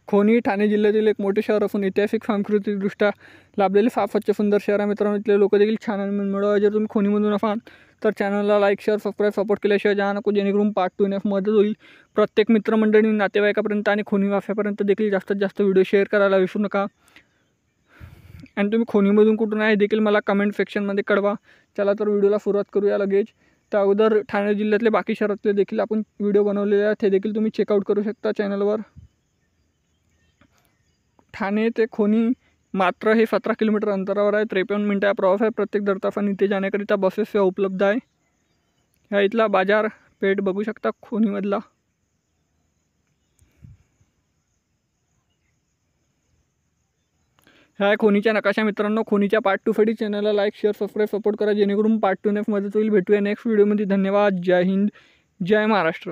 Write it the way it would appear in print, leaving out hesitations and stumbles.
खोनी ठाणे जिल्ह्यातील एक मोठे शहर असून ऐतिहासिक सांस्कृतिकदृष्ट्या लाभलेले फार सुंदर शहर आहे मित्रांनो. इथले लोक देखील छान आणि मनमिळाऊ आहे. जर तुम्ही खोनीमधून असाल तर चॅनलला लाईक शेअर सबस्क्राईब सपोर्ट केल्याशिवाय जा नको, जेणेकरून पार्ट 2 येण्यास मदत होईल. प्रत्येक मित्रमंडळी नातेवाईकापर्यंत आणि खोनी वाफ्यापर्यंत देखील जास्तीत जास्त व्हिडिओ शेअर करायला विसरू नका. आणि तुम्ही खोनीमधून कुठून आहे देखील मला कमेंट सेक्शनमध्ये कळवा. चला तर व्हिडिओला सुरुवात करूया लगेच. त्या अगोदर ठाणे जिल्ह्यातले बाकी शहरातले देखील आपण व्हिडिओ बनवलेले आहेत, ते देखील तुम्ही चेकआउट करू शकता चॅनलवर. ठाणे ते खोनी मात्र हे 17 किलोमीटर अंतरावर आहे. 53 मिनिटाचा प्रवास आहे. प्रत्येक दरतासाने इथे जाण्याकरिता बसेस सेवा उपलब्ध आहे. ह्या इथला बाजारपेठ बघू शकता खोनीमधला. ह्या खोनीच्या नकाशा मित्रांनो. खोनीच्या पार्ट 2 साठी चॅनलला लाईक शेअर सबस्क्राईब सपोर्ट करा, जेणेकरून पार्ट 2 मदत होईल. भेटूया नेक्स्ट व्हिडिओमध्ये. धन्यवाद. जय हिंद, जय महाराष्ट्र.